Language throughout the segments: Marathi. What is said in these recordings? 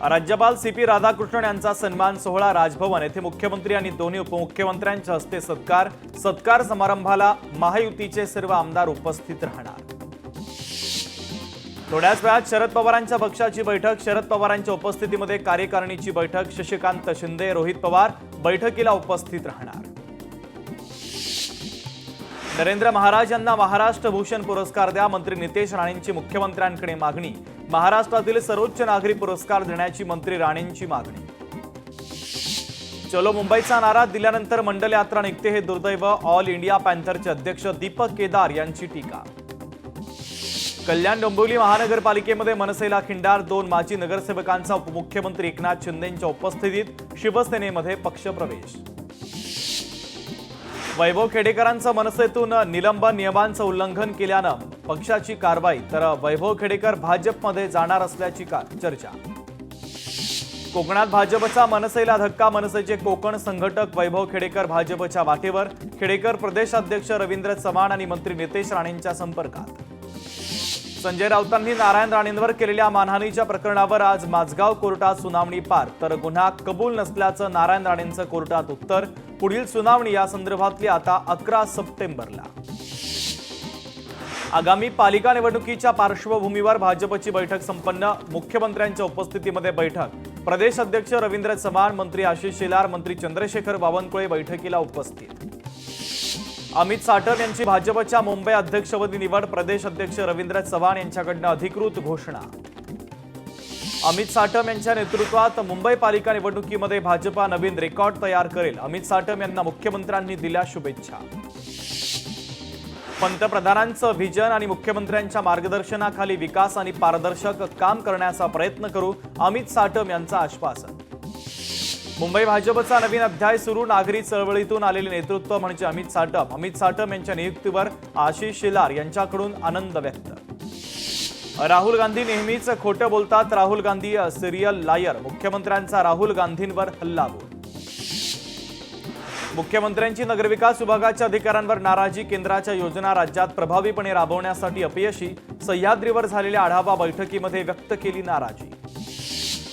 राज्यपाल सीपी राधाकृष्णन यांचा सन्मान सोहळा राजभवन येथे मुख्यमंत्री आणि दोन्ही उपमुख्यमंत्र्यांच्या हस्ते सत्कार समारंभाला महायुतीचे सर्व आमदार उपस्थित राहणार। थोड्याच वेळात शरद पवारांच्या पक्षाची बैठक, शरद पवारांच्या उपस्थितीमध्ये कार्यकारिणीची बैठक, शशिकांत शिंदे, रोहित पवार बैठकीला उपस्थित राहणार। नरेंद्र महाराज यांना महाराष्ट्र भूषण पुरस्कार द्या, मंत्री नितेश राणेंची मुख्यमंत्र्यांकडे मागणी। महाराष्ट्रातील सर्वोच्च नागरी पुरस्कार देण्याची मंत्री राणेंची मागणी। चलो मुंबईचा नारा दिल्यानंतर मंडल यात्रा निघते हे दुर्दैव, ऑल इंडिया पॅन्थरचे अध्यक्ष दीपक केदार यांची टीका। कल्याण डोंबिवली महानगरपालिकेमध्ये मनसेला खिंडार, 2 माजी नगरसेवकांचा उपमुख्यमंत्री एकनाथ शिंदेंच्या उपस्थितीत शिवसेनेमध्ये पक्षप्रवेश। वैभव खेडेकरांचं मनसेतून निलंबन, नियमांचं उल्लंघन केल्यानं पक्षाची कारवाई, तर वैभव खेडेकर भाजपमध्ये जाणार असल्याची चर्चा। कोकणात भाजपचा मनसेला धक्का, मनसेचे कोकण संघटक वैभव खेडेकर भाजपच्या वाटेवर, खेडेकर प्रदेशाध्यक्ष रवींद्र चव्हाण आणि मंत्री नितेश राणेंच्या संपर्कात। संजय राऊतांनी नारायण राणेंवर केलेल्या मानहानीच्या प्रकरणावर आज माझगाव कोर्टात सुनावणी पार, तर गुन्हा कबूल नसल्याचं नारायण राणेंचं कोर्टात उत्तर। पुढील सुनावणी या संदर्भातली आता 11 सप्टेंबरला। आगामी पालिका निवडणुकीच्या पार्श्वभूमीवर भाजपची बैठक संपन्न, मुख्यमंत्र्यांच्या उपस्थितीमध्ये बैठक, प्रदेश अध्यक्ष रवींद्र चव्हाण, मंत्री आशिष शेलार, मंत्री चंद्रशेखर बावनकुळे बैठकीला उपस्थित। अमित साटम यांची भाजपच्या मुंबई अध्यक्षपदी निवड, प्रदेश अध्यक्ष रवींद्र चव्हाण यांच्याकडून अधिकृत घोषणा। अमित साटम यांच्या नेतृत्वात मुंबई पालिका निवडणुकीमध्ये भाजपा नवीन रेकॉर्ड तयार करेल, अमित साटम यांना मुख्यमंत्र्यांनी दिल्या शुभेच्छा। पंतप्रधानांचं व्हिजन आणि मुख्यमंत्र्यांच्या मार्गदर्शनाखाली विकास आणि पारदर्शक काम करण्याचा प्रयत्न करू, अमित साटम यांचं आश्वासन। मुंबई भाजपचा नवीन अध्याय सुरू, नागरी चळवळीतून आलेले नेतृत्व म्हणजे अमित साटम। अमित साटम यांच्या नियुक्तीवर आशिष शेलार यांच्याकडून आनंद व्यक्त। राहुल गांधी नेहमीच खोटं बोलतात, राहुल गांधी सिरियल लायर, मुख्यमंत्र्यांचा राहुल गांधींवर हल्लाबोल। मुख्यमंत्र्यांची नगरविकास विभागाच्या अधिकाऱ्यांवर नाराजी, केंद्राच्या योजना राज्यात प्रभावीपणे राबवण्यासाठी अपयशी, सह्याद्रीवर झालेल्या आढावा बैठकीमध्ये व्यक्त केली नाराजी।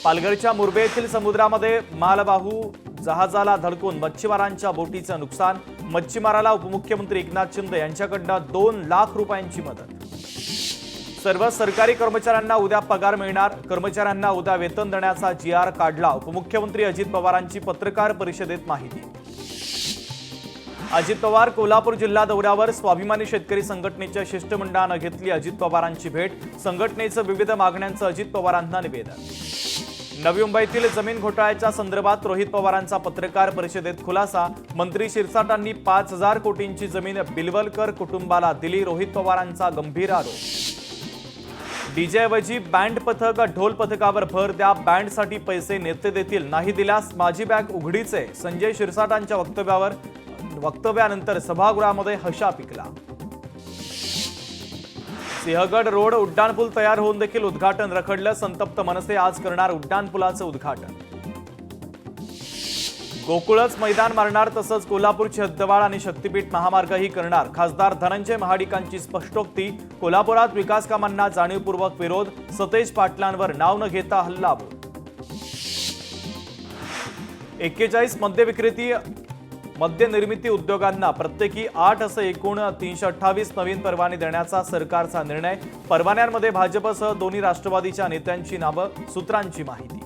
पालघरच्या मुरबे येथील समुद्रामध्ये मालवाहू जहाजाला धडकून मच्छीमारांच्या बोटीचं नुकसान, मच्छीमाराला उपमुख्यमंत्री एकनाथ शिंदे यांच्याकडून 2 लाख रुपयांची मदत। सर्व सरकारी कर्मचाऱ्यांना उद्या पगार मिळणार, कर्मचाऱ्यांना उद्या वेतन देण्याचा GR काढला, उपमुख्यमंत्री अजित पवारांची पत्रकार परिषदेत माहिती। अजित पवार कोल्हापूर जिल्हा दौऱ्यावर, स्वाभिमानी शेतकरी संघटनेच्या शिष्टमंडळानं घेतली अजित पवारांची भेट, संघटनेचं विविध मागण्यांचं अजित पवारांना निवेदन। नवी मुंबईतील जमीन घोटाळ्याच्या संदर्भात रोहित पवारांचा पत्रकार परिषदेत खुलासा, मंत्री शिरसाटांनी 5000 कोटींची जमीन बिलवलकर कुटुंबाला दिली, रोहित पवारांचा गंभीर आरोप। डीजेऐवजी बँड पथक, ढोल पथकावर भर द्या, बँडसाठी पैसे नेते देतील, नाही दिल्यास माझी बॅग उघडीच आहे, संजय शिरसाटांच्या वक्तव्यानंतर सभागृहामध्ये हशा पिकला। सिंहगड रोड उड्डाणपूल तयार होऊन देखील उद्घाटन रखडलं, संतप्त मनसे आज करणार उड्डाणपुलाचं उद्घाटन। गोकुळच मैदान मारणार, तसंच कोल्हापूरची हद्दवाढ आणि शक्तीपीठ महामार्गही करणार, खासदार धनंजय महाडिकांची स्पष्टोक्ती। कोल्हापुरात विकास कामांना जाणीवपूर्वक विरोध, सतेज पाटलांवर नाव न घेता हल्लाबोल। 41 मद्य निर्मिती उद्योगांना प्रत्येकी 8 असे एकूण 328 नवीन परवाने देण्याचा सरकारचा निर्णय, परवान्यांमध्ये भाजपसह दोन्ही राष्ट्रवादीच्या नेत्यांची नावं, सूत्रांची माहिती।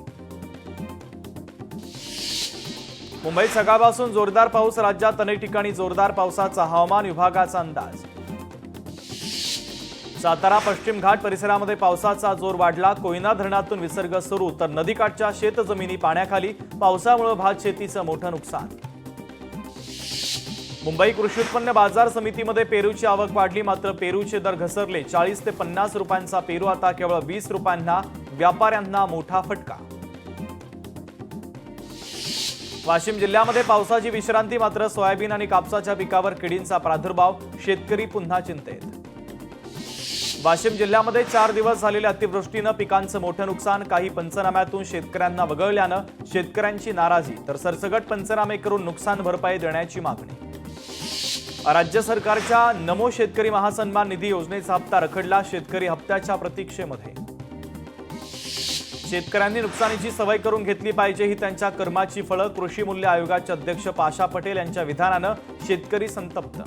मुंबईत सकाळपासून जोरदार पाऊस, राज्यात अनेक ठिकाणी जोरदार पावसाचा हवामान विभागाचा अंदाज। सातारा पश्चिम घाट परिसरामध्ये पावसाचा जोर वाढला, कोयना धरणातून विसर्ग सुरू, तर नदीकाठच्या शेतजमिनी पाण्याखाली, पावसामुळे भात शेतीचं मोठं नुकसान। मुंबई कृषी उत्पन्न बाजार समितीमध्ये पेरूची आवक वाढली, मात्र पेरूचे दर घसरले, 40 ते 50 रुपयांचा पेरू आता केवळ 20 रुपयांना, व्यापाऱ्यांना मोठा फटका। वाशिम जिल्ह्यामध्ये पावसाची विश्रांती, मात्र सोयाबीन आणि कापसाच्या पिकावर किडींचा प्रादुर्भाव, शेतकरी पुन्हा चिंतेत। वाशिम जिल्ह्यामध्ये 4 दिवस झालेल्या अतिवृष्टीनं पिकांचं मोठं नुकसान, काही पंचनाम्यातून शेतकऱ्यांना वगळल्यानं शेतकऱ्यांची नाराजी, तर सरसकट पंचनामे करून नुकसान भरपाई देण्याची मागणी। राज्य सरकारच्या नमो शेतकरी महासन्मान निधी योजनेचा हप्ता रखडला, शेतकरी हप्त्याच्या प्रतीक्षेमध्ये। शेतकऱ्यांनी नुकसानीची सवय करून घेतली पाहिजे ही त्यांच्या कर्माची फळं. कृषी मूल्य आयोगाचे अध्यक्ष पाशा पटेल यांच्या विधानानं शेतकरी संतप्त.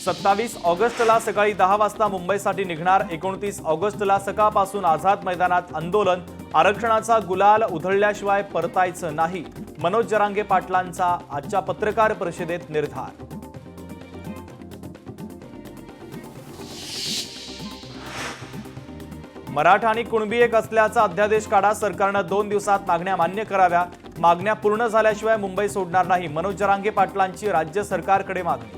27 ऑगस्टला सकाळी 10 वाजता मुंबईसाठी निघणार. 29 ऑगस्टला सकाळपासून आझाद मैदानात आंदोलन. आरक्षणाचा गुलाल उधळल्याशिवाय परतायचं नाही. मनोज जरांगे पाटलांचा आजच्या पत्रकार परिषदेत निर्धार. मराठा आणि कुणबी एक असल्याचा अध्यादेश काढा. सरकारनं 2 दिवसात मागण्या मान्य कराव्या. मागण्या पूर्ण झाल्याशिवाय मुंबई सोडणार नाही. मनोज जरांगे पाटलांची राज्य सरकारकडे मागणी.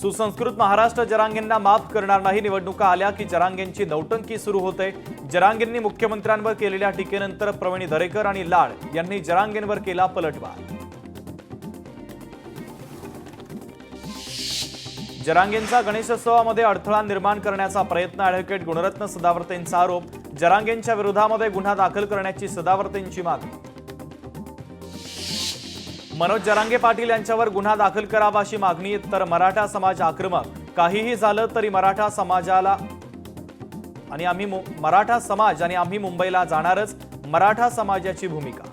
सुसंस्कृत महाराष्ट्र जरांगेंना माफ करणार नाही. निवडणुका आल्या की जरांगेंची नौटंकी सुरू होते. जरांगेंनी मुख्यमंत्र्यांवर केलेल्या टीकेनंतर प्रवीण दरेकर आणि लाड यांनी जरांगेंवर केला पलटवार. जरांगेंचा गणेशोत्सवामध्ये अडथळा निर्माण करण्याचा प्रयत्न. ॲडव्होकेट गुणरत्न सदावर्तेंचा आरोप. जरांगेंच्या विरोधामध्ये गुन्हा दाखल करण्याची सदावर्तेंची मागणी. मनोज जरांगे पाटील यांच्यावर गुन्हा दाखल करावा अशी मागणी. तर मराठा समाज आक्रमक. काहीही झालं तरी मराठा समाज आणि आम्ही मुंबईला जाणारच. मराठा समाजाची भूमिका.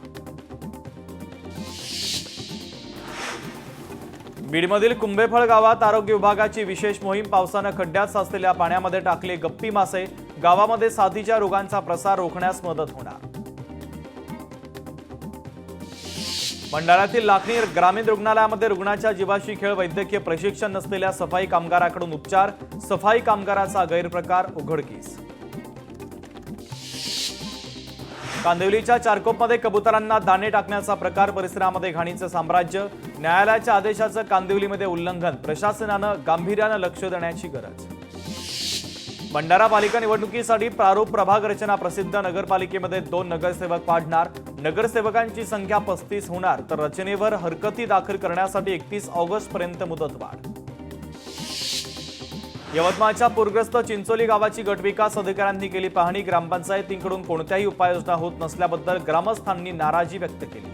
बीडमधील कुंभेफळ गावात आरोग्य विभागाची विशेष मोहीम. पावसानं खड्ड्यात साचलेल्या पाण्यामध्ये टाकले गप्पी मासे. गावामध्ये साथीच्या रोगांचा प्रसार रोखण्यास मदत होणार. भंडाऱ्यातील लाखनी ग्रामीण रुग्णालयामध्ये रुग्णाच्या जीवाशी खेळ. वैद्यकीय प्रशिक्षण नसलेल्या सफाई कामगाराकडून उपचार. सफाई कामगाराचा गैरप्रकार उघडकीस. कांदिवलीच्या चारकोपमध्ये कबुतरांना दाणे टाकण्याचा प्रकार. परिसरामध्ये घाणीचं साम्राज्य. न्यायालयाच्या आदेशाचं कांदिवलीमध्ये उल्लंघन. प्रशासनानं गांभीर्यानं लक्ष देण्याची गरज. भंडारा पालिका निवडणुकीसाठी प्रारूप प्रभाग रचना प्रसिद्ध. नगरपालिकेमध्ये 2 नगरसेवक वाढणार. नगरसेवकांची संख्या 35 होणार. तर रचनेवर हरकती दाखल करण्यासाठी 31 ऑगस्टपर्यंत मुदतवाढ. यवतमाळच्या पूरग्रस्त चिंचोली गावाची गटविकास अधिकाऱ्यांनी केली पाहणी. ग्रामपंचायतींकडून कोणत्याही उपाययोजना होत नसल्याबद्दल ग्रामस्थांनी नाराजी व्यक्त केली.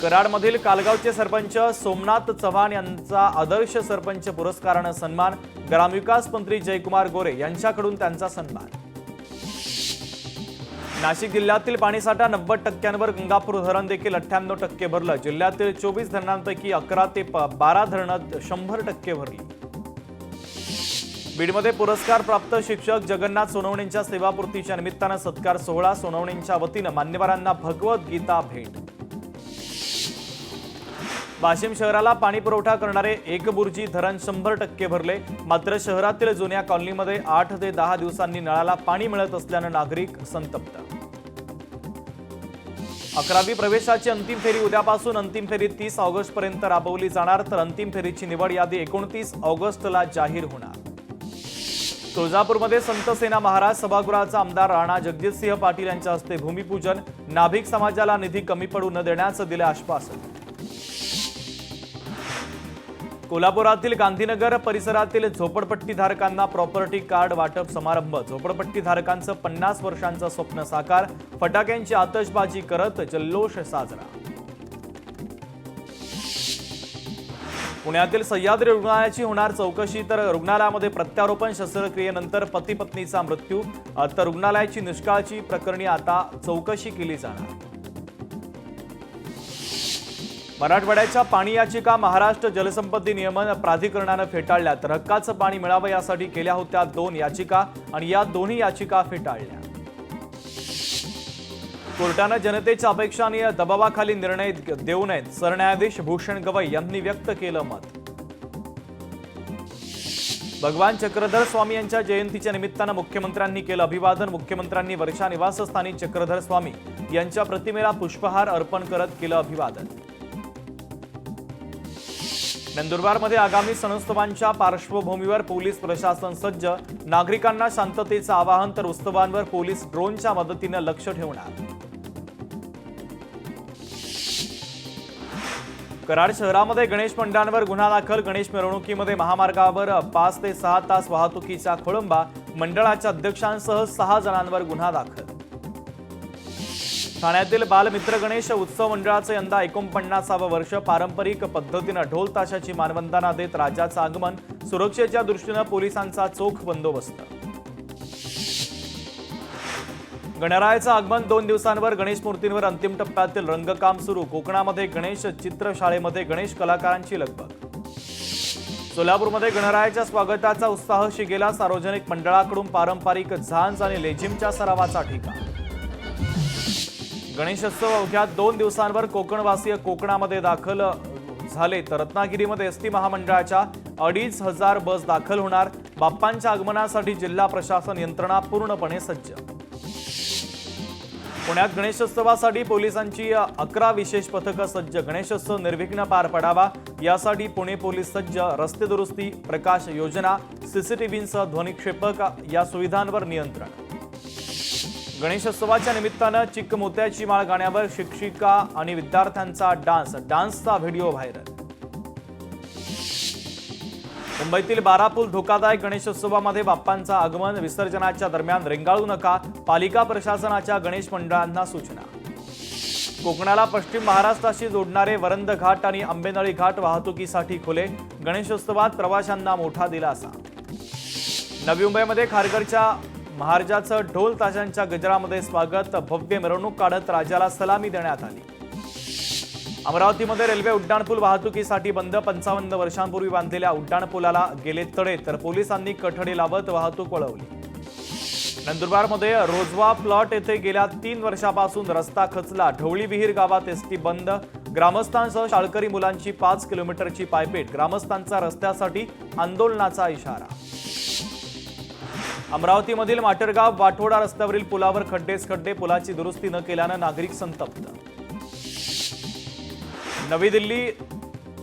कराडमधील कालगावचे सरपंच सोमनाथ चव्हाण यांचा आदर्श सरपंच पुरस्कारानं सन्मान. ग्रामविकास मंत्री जयकुमार गोरे यांच्याकडून त्यांचा सन्मान. नाशिक जिल्ह्यातील पाणीसाठा 90% गंगापूर धरण देखील 98% भरलं. जिल्ह्यातील 24 धरणांपैकी 11 ते 12 धरणं 100% भरली. बीडमध्ये पुरस्कार प्राप्त शिक्षक जगन्नाथ सोनवणेंच्या सेवापूर्तीच्या निमित्तानं सत्कार सोहळा. सोनवणेंच्या वतीनं मान्यवरांना भगवद्गीता भेट. वाशिम शहराला पाणी पुरवठा करणारे एकबुर्जी धरण 100% भरले. मात्र शहरातील जुन्या कॉलनीमध्ये 8 ते 10 दिवसांनी नळाला पाणी मिळत असल्यानं नागरिक संतप्त. 11वी प्रवेशाची अंतिम फेरी उद्यापासून. अंतिम फेरी 30 ऑगस्टपर्यंत राबवली जाणार. तर अंतिम फेरीची निवड यादी 29 ऑगस्टला जाहीर होणार. तुळजापूरमध्ये संत सेना महाराज सभागृहाचा आमदार राणा जगजितसिंह पाटील यांच्या हस्ते भूमिपूजन. नाभिक समाजाला निधी कमी पडू न देण्याचं दिलं आश्वासन. कोल्हापुरातील गांधीनगर परिसरातील झोपडपट्टीधारकांना प्रॉपर्टी कार्ड वाटप समारंभ. झोपडपट्टीधारकांचं 50 वर्षांचं स्वप्न साकार. फटाक्यांची आतषबाजी करत जल्लोष साजरा. पुण्यातील सह्याद्री रुग्णालयाची होणार चौकशी. तर रुग्णालयामध्ये प्रत्यारोपण शस्त्रक्रियेनंतर पती पत्नीचा मृत्यू. तर रुग्णालयाची निष्काळजी प्रकरणी आता चौकशी केली जाणार. मराठवाड्याच्या पाणी याचिका महाराष्ट्र जलसंपत्ती नियमन प्राधिकरणानं फेटाळल्या. तर हक्काचं पाणी मिळावं यासाठी केल्या होत्या 2 याचिका आणि या दोन्ही याचिका फेटाळल्या. कोर्टानं जनतेच्या अपेक्षा आणि दबावाखाली निर्णय देऊ नयेत. सरन्यायाधीश भूषण गवई यांनी व्यक्त केलं मत. भगवान चक्रधर स्वामी यांच्या जयंतीच्या निमित्तानं मुख्यमंत्र्यांनी केलं अभिवादन. मुख्यमंत्र्यांनी वर्षा निवासस्थानी चक्रधर स्वामी यांच्या प्रतिमेला पुष्पहार अर्पण करत केलं अभिवादन. नंदुरबारमध्ये आगामी सणोत्सवांच्या पार्श्वभूमीवर पोलीस प्रशासन सज्ज. नागरिकांना शांततेचं आवाहन. तर उत्सवांवर पोलीस ड्रोनच्या मदतीनं लक्ष ठेवणार. कराड शहरामध्ये गणेश मंडळांवर गुन्हा दाखल. गणेश मिरवणुकीमध्ये महामार्गावर 5 ते 6 तास वाहतुकीचा खोळंबा. मंडळाच्या अध्यक्षांसह 6 जणांवर गुन्हा दाखल. ठाण्यातील बालमित्र गणेश उत्सव मंडळाचं यंदा 49वे वर्ष पारंपरिक पद्धतीनं ढोल ताशाची मानवंदना देत राज्याचं आगमन, सुरक्षेच्या दृष्टीनं पोलिसांचा चोख बंदोबस्त। गणरायाचं आगमन 2 दिवसांवर गणेश मूर्तींवर अंतिम टप्प्यातील रंगकाम सुरू। कोकणामध्ये गणेश चित्रशाळेमध्ये गणेश कलाकारांची लगबग। सोलापूरमध्ये गणरायाच्या स्वागताचा उत्साह शिगेला, सार्वजनिक मंडळाकडून पारंपरिक झांज आणि लेझिमच्या सरावाचा ठिकाण। गणेशोत्सव अवघ्या 2 दिवसांवर कोकणवासीय कोकणामध्ये दाखल झाले, तर रत्नागिरीमध्ये एसटी महामंडळाच्या 2,500 बस दाखल होणार। बाप्पांच्या आगमनासाठी जिल्हा प्रशासन यंत्रणा पूर्णपणे सज्ज। पुण्यात गणेशोत्सवासाठी पोलिसांची 11 विशेष पथकं सज्ज। गणेशोत्सव निर्विघ्न पार पडावा यासाठी पुणे पोलीस सज्ज। रस्ते दुरुस्ती, प्रकाश योजना, सीसीटीव्हींसह ध्वनिक्षेपक या सुविधांवर नियंत्रण। गणेशोत्सवाच्या निमित्तानं चिक्क मोत्याची माळ गाण्यावर शिक्षिका आणि विद्यार्थ्यांचा डान्सचा व्हिडिओ व्हायरल। मुंबईतील बारापूल धोकादायक गणेशोत्सवामध्ये बाप्पांचं आगमन, विसर्जनाच्या दरम्यान रेंगाळू नका, पालिका प्रशासनाच्या गणेश मंडळांना सूचना। कोकणाला पश्चिम महाराष्ट्राशी जोडणारे वरंद घाट आणि आंबेनळी घाट वाहतुकीसाठी खुले, गणेशोत्सवात प्रवाशांना मोठा दिलासा। नवी मुंबईमध्ये खारघरच्या महाराजाचं ढोल ताशांच्या गजरामध्ये स्वागत, भव्य मिरवणूक काढत राजाला सलामी देण्यात आली। अमरावतीमध्ये रेल्वे उड्डाणपूल वाहतुकीसाठी बंद, 55 वर्षांपूर्वी बांधलेल्या उड्डाणपुलाला गेले तडे, तर पोलिसांनी कठडे लावत वाहतूक वळवली। नंदुरबारमध्ये रोजवा प्लॉट येथे गेल्या 3 वर्षापासून रस्ता खचला, ढवळी विहीर गावात एसटी बंद, ग्रामस्थांसह शाळकरी मुलांची 5 किलोमीटरची पायपीट, ग्रामस्थांचा रस्त्यासाठी आंदोलनाचा इशारा। अमरावतीमधील माटरगाव वाठोडा रस्त्यावरील पुलावर खड्डे, पुलाची दुरुस्ती न केल्यानं नागरिक संतप्त। नवी दिल्ली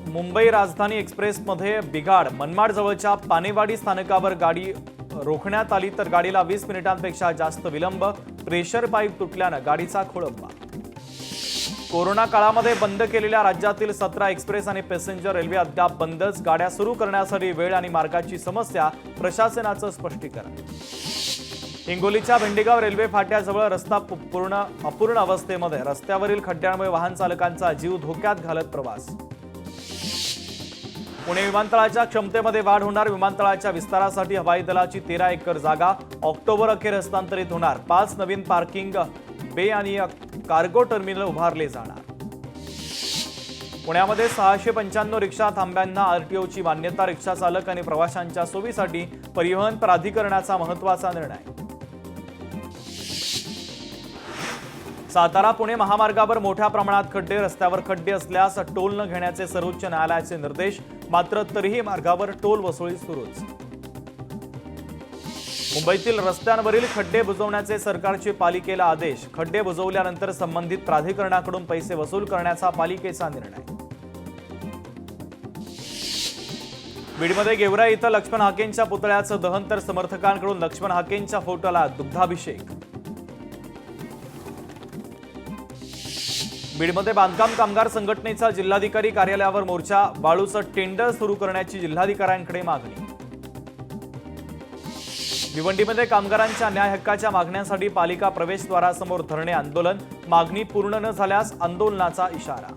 मुंबई राजधानी एक्सप्रेसमध्ये बिघाड, मनमाड जवळच्या पानेवाडी स्थानकावर गाडी रोखण्यात आली, तर गाडीला 20 मिनिटांपेक्षा जास्त विलंब, प्रेशर पाईप तुटल्यानं गाडीचा खोळंबा। कोरोना काळामध्ये बंद केलेल्या राज्यातील 17 एक्सप्रेस आणि पॅसेंजर रेल्वे अद्याप बंदच, गाड्या सुरू करण्यासाठी वेळ आणि मार्गाची समस्या, प्रशासनाचं स्पष्टीकरण। हिंगोलीच्या भेंडेगाव रेल्वे फाट्याजवळ रस्ता अपूर्ण अवस्थेमध्ये, रस्त्यावरील खड्ड्यांमुळे वाहन चालकांचा जीव धोक्यात घालत प्रवास। पुणे विमानतळाच्या क्षमतेमध्ये वाढ होणार, विमानतळाच्या विस्तारासाठी हवाई दलाची 13 एकर जागा ऑक्टोबर अखेर हस्तांतरित होणार। 5 नवीन पार्किंग बे आणि कार्गो टर्मिनल उभारले जाणार। पुण्यामध्ये 695 रिक्षा थांब्यांना आरटीओची मान्यता, रिक्षा चालक आणि प्रवाशांच्या सोयीसाठी परिवहन प्राधिकरणाचा महत्त्वाचा निर्णय। सातारा पुणे महामार्गावर मोठ्या प्रमाणात खड्डे, रस्त्यावर खड्डे असल्यास टोल न घेण्याचे सर्वोच्च न्यायालयाचे निर्देश, मात्र तरीही मार्गावर टोल वसुली सुरूच। मुंबईतील रस्त्यांवरील खड्डे बुजवण्याचे सरकारचे पालिकेला आदेश, खड्डे बुजवल्यानंतर संबंधित प्राधिकरणाकडून पैसे वसूल करण्याचा पालिकेचा निर्णय। बीडमध्ये गेवराई इथं लक्ष्मण हाकेंच्या पुतळ्याचं दहन, तर समर्थकांकडून लक्ष्मण हाकेंच्या फोटोला दुग्धाभिषेक। बीडमध्ये बांधकाम कामगार संघटनेचा जिल्हाधिकारी कार्यालयावर मोर्चा, वाळूचं टेंडर सुरू करण्याची जिल्हाधिकाऱ्यांकडे मागणी। भिवंडीमध्ये कामगारांच्या न्याय हक्काच्या मागण्यांसाठी पालिका प्रवेशद्वारासमोर धरणे आंदोलन, मागणी पूर्ण न झाल्यास आंदोलनाचा इशारा।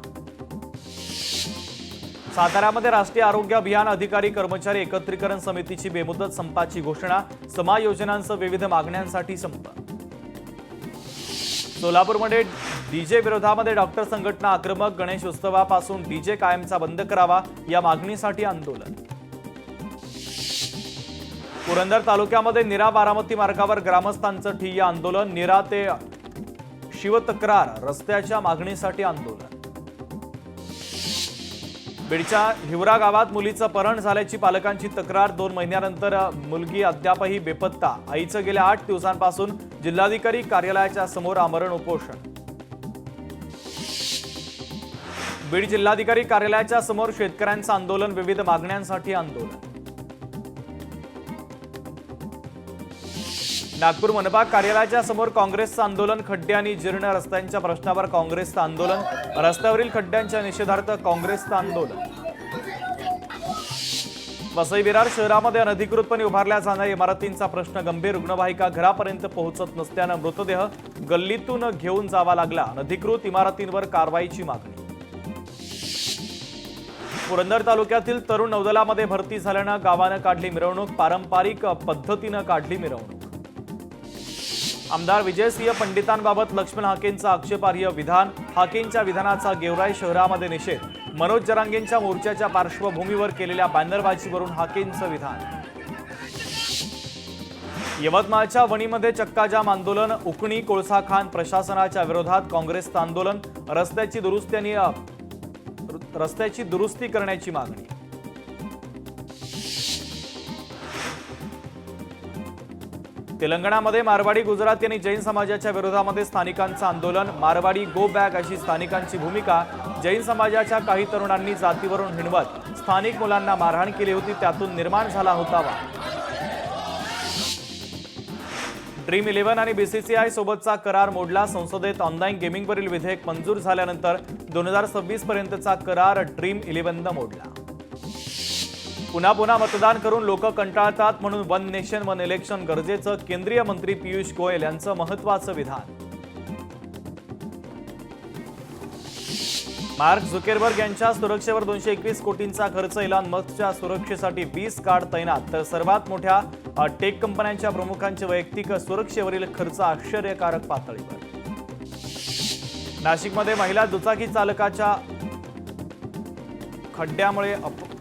साताऱ्यामध्ये राष्ट्रीय आरोग्य अभियान अधिकारी कर्मचारी एकत्रीकरण समितीची बेमुदत संपाची घोषणा, समायोजनांसह विविध मागण्यांसाठी संप। सोलापूरमध्ये डीजे विरोधामध्ये डॉक्टर संघटना आक्रमक, गणेश उत्सवापासून डीजे कायमचा बंद करावा या मागणीसाठी आंदोलन। पुरंदर तालुक्यामध्ये नीरा बारामती मार्गावर ग्रामस्थांचं ठिय्या आंदोलन, नीरा ते शिवतक्रार रस्त्याच्या मागणीसाठी आंदोलन। बीडच्या हिवरा गावात मुलीचं अपहरण झाल्याची पालकांची तक्रार, 2 महिन्यानंतर मुलगी अद्यापही बेपत्ता, आईचं गेल्या 8 दिवसांपासून जिल्हाधिकारी कार्यालयाच्या समोर आमरण उपोषण। बीड जिल्हाधिकारी कार्यालयाच्या समोर शेतकऱ्यांचं आंदोलन, विविध मागण्यांसाठी आंदोलन। नागपूर मनपा कार्यालयाच्या समोर काँग्रेसचं आंदोलन, खड्डे आणि जीर्ण रस्त्यांच्या प्रश्नावर काँग्रेसचं आंदोलन, रस्त्यावरील खड्ड्यांच्या निषेधार्थ काँग्रेसचं आंदोलन। वसई विरार शहरामध्ये अनधिकृतपणे उभारल्या जाणाऱ्या इमारतींचा प्रश्न गंभीर. रुग्णवाहिका घरापर्यंत पोहोचत नसल्यानं मृतदेह गल्लीतून घेऊन जावा लागला. अनधिकृत इमारतींवर कारवाईची मागणी. पुरंदर तालुक्यातील तरुण नौदलामध्ये भरती झाल्यानं गावानं काढली मिरवणूक. पारंपरिक पद्धतीनं काढली मिरवणूक. आमदार विजयसिंह पंडितांबाबत लक्ष्मण हाकेंचं आक्षेपार्ह विधान. हाकेंच्या विधानाचा गेवराई शहरामध्ये निषेध. मनोज जरांगेंच्या मोर्चाच्या पार्श्वभूमीवर केलेल्या बॅनरबाजीवरून हाकेंचं विधान. यवतमाळच्या वणीमध्ये चक्काजाम आंदोलन. उकणी कोळसा खाण प्रशासनाच्या विरोधात काँग्रेसचं आंदोलन. रस्त्याची दुरुस्ती करण्याची मागणी. तेलंगणामध्ये मारवाडी गुजराती आणि जैन समाजाच्या विरोधामध्ये स्थानिकांचं आंदोलन. मारवाडी गो बॅक अशी स्थानिकांची भूमिका. जैन समाजाच्या काही तरुणांनी जातीवरून हिणवत स्थानिक मुलांना मारहाण केली होती. त्यातून निर्माण झाला होता वाद. ड्रीम 11 आणि बीसीसीआय सोबतचा करार मोडला. संसदेत ऑनलाईन गेमिंगवरील विधेयक मंजूर झाल्यानंतर 2026 पर्यंतचा करार ड्रीम 11नं मोडला. पुन्हा मतदान करून लोक कंटाळतात म्हणून वन नेशन वन इलेक्शन गरजेचं. केंद्रीय मंत्री पियुष गोयल यांचं महत्त्वाचं विधान. मार्क झुकेरबर्ग यांच्या सुरक्षेवर 221 कोटींचा खर्च. इलॉन मस्कच्या सुरक्षेसाठी 20 गार्ड तैनात. तर सर्वात मोठ्या टेक कंपन्यांच्या प्रमुखांच्या वैयक्तिक सुरक्षेवरील खर्च आश्चर्यकारक पातळीवर. नाशिकमध्ये महिला दुचाकी चालकाच्या खड्ड्यामुळे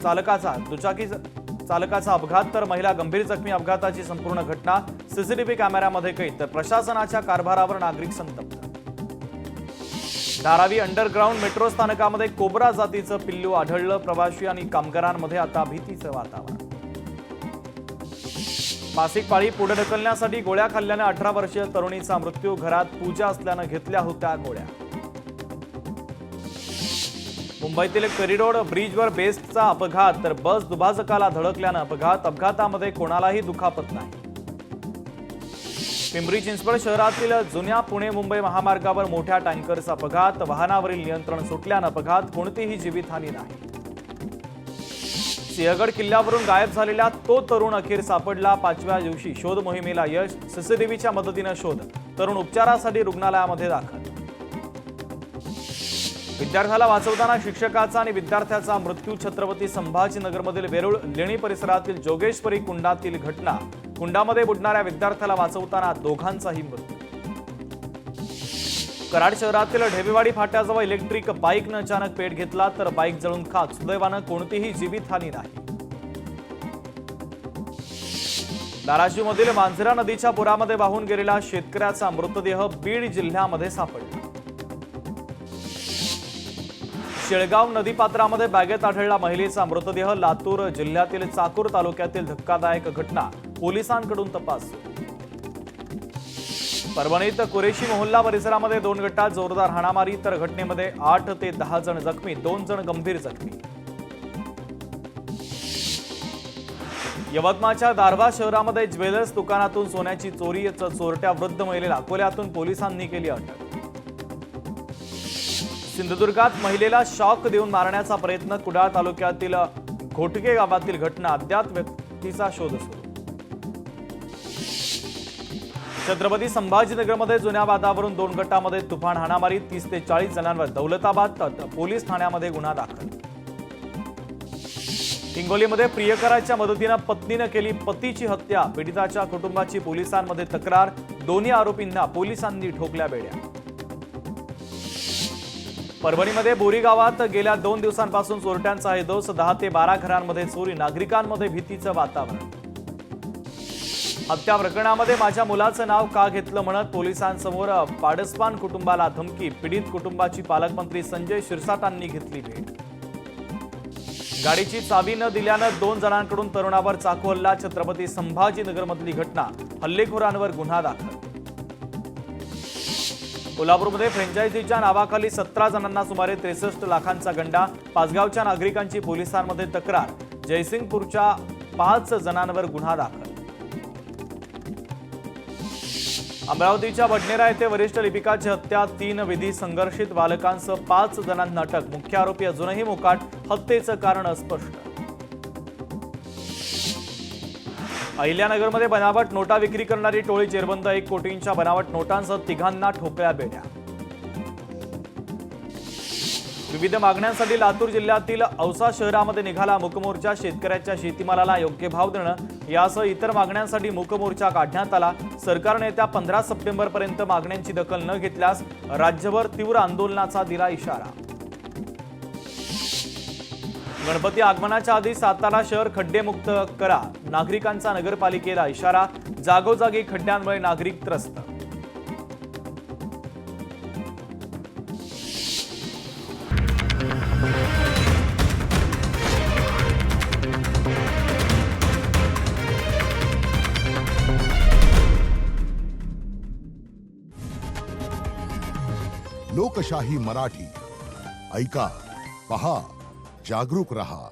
दुचाकी चालकाचा अपघात तर महिला गंभीर जखमी. अपघाताची संपूर्ण घटना सीसीटीव्ही कॅमेऱ्यामध्ये कैद. तर प्रशासनाच्या कारभारावर नागरिक संतप्त. धारावी अंडरग्राऊंड मेट्रो स्थानकामध्ये कोब्रा जातीचं पिल्लू आढळलं. प्रवासी आणि कामगारांमध्ये आता भीतीचं वातावरण. मासिक पाळी पुढे ढकलण्यासाठी गोळ्या खाल्ल्यानं 18 वर्षीय तरुणीचा मृत्यू. घरात पूजा असल्यानं घेतल्या होत्या गोळ्या. मुंबईतील करिडोर ब्रिजवर बेस्टचा अपघात तर बस दुभाजकाला धडकल्यानं अपघातामध्ये कोणालाही दुखापत नाही. पिंपरी चिंचवड शहरातील जुन्या पुणे मुंबई महामार्गावर मोठ्या टँकरचा अपघात. वाहनावरील नियंत्रण सुटल्यानं अपघात. कोणतीही जीवितहानी नाही. सिंहगड किल्ल्यावरून गायब झालेला तो तरुण अखेर सापडला. 5व्या दिवशी शोध मोहिमेला यश. सीसीटीव्हीच्या मदतीनं शोध. तरुण उपचारासाठी रुग्णालयामध्ये दाखल. विद्यार्थ्याला वाचवताना शिक्षकाचा आणि विद्यार्थ्याचा मृत्यू. छत्रपती संभाजीनगरमधील वेरूळ लेणी परिसरातील जोगेश्वरी कुंडातील घटना. कुंडामध्ये बुडणाऱ्या विद्यार्थ्याला वाचवताना दोघांचाही मृत्यू. कराड शहरातील ढेबेवाडी फाट्याजवळ इलेक्ट्रिक बाईकनं अचानक पेट घेतला तर बाईक जळून खाक. सुदैवानं कोणतीही जीवितहानी नाही. धाराशिवमधील मांजरा नदीच्या पुरामध्ये वाहून गेलेला शेतकऱ्याचा मृतदेह बीड जिल्ह्यामध्ये सापडला. शेळगाव नदीपात्रामध्ये बॅगेत आढळला महिलेचा मृतदेह. लातूर जिल्ह्यातील चाकूर तालुक्यातील धक्कादायक घटना. पोलिसांकडून तपास. परभणीत कुरेशी मोहल्ला परिसरामध्ये 2 गटात जोरदार हाणामारी तर घटनेमध्ये 8 ते 10 जण जखमी. 2 जण गंभीर जखमी. यवतमाळच्या दारव्हा शहरामध्ये ज्वेलर्स दुकानातून सोन्याची चोरी. चोरट्या वृद्ध महिलेला अकोल्यातून पोलिसांनी केली अटक. सिंधुदुर्गात महिलेला शॉक देऊन मारण्याचा प्रयत्न. कुडाळ तालुक्यातील घोटके गावातील घटना. अद्याप व्यक्तीचा शोध सुरू. छत्रपती संभाजीनगरमध्ये जुन्या वादावरून 2 गटामध्ये तुफान हाणामारी. 30 ते 40 जणांवर दौलताबाद पोलीस ठाण्यामध्ये गुन्हा दाखल. हिंगोलीमध्ये प्रियकराच्या मदतीनं पत्नीनं केली पतीची हत्या. पीडिताच्या कुटुंबाची पोलिसांमध्ये तक्रार. दोन्ही आरोपींना पोलिसांनी ठोकल्या बेड्या. परभणीमध्ये बोरी गावात गेल्या 2 दिवसांपासून चोरट्यांचा हैदोस. 10 ते 12 घरांमध्ये चोरी. नागरिकांमध्ये भीतीचं वातावरण. हत्या प्रकरणामध्ये माझ्या मुलाचं नाव का घेतलं म्हणत पोलिसांसमोर पाडसपान कुटुंबाला धमकी. पीडित कुटुंबाची पालकमंत्री संजय शिरसाटांनी घेतली भेट. गाडीची चावी न दिल्यानं 2 जणांकडून तरुणावर चाकू हल्ला. छत्रपती संभाजीनगरमधली घटना. हल्लेखोरांवर गुन्हा दाखल. कोल्हापूरमध्ये फ्रँचायझीच्या नावाखाली 17 जणांना सुमारे 63 लाखांचा गंडा. पाचगावच्या नागरिकांची पोलिसांमध्ये तक्रार. जयसिंगपूरच्या 5 जणांवर गुन्हा दाखल. अमरावतीच्या बडनेरा येथे वरिष्ठ लिपिकाची हत्या. 3 विधी संघर्षित बालकांसह 5 जणांना अटक. मुख्य आरोपी अजूनही मोकाट. हत्येचं कारण अस्पष्ट. अहिल्यानगरमध्ये बनावट नोटा विक्री करणारी टोळी जेरबंद. 1 कोटींच्या बनावट नोटांसह तिघांना ठोकल्या बेड्या. विविध मागण्यांसाठी लातूर जिल्ह्यातील औसा शहरामध्ये निघाला मूकमोर्चा. शेतकऱ्याच्या शेतीमालाला योग्य भाव देणं यासह इतर मागण्यांसाठी मूकमोर्चा काढण्यात आला. सरकारने येत्या 15 सप्टेंबरपर्यंत मागण्यांची दखल न घेतल्यास राज्यभर तीव्र आंदोलनाचा दिला इशारा. गणपती आगमनाच्या आधी सातारा शहर खड्डेमुक्त करा, नागरिकांचा नगरपालिकेला इशारा. जागोजागी खड्ड्यांमुळे नागरिक त्रस्त. लोकशाही मराठी ऐका, पहा, जागरूक रहा.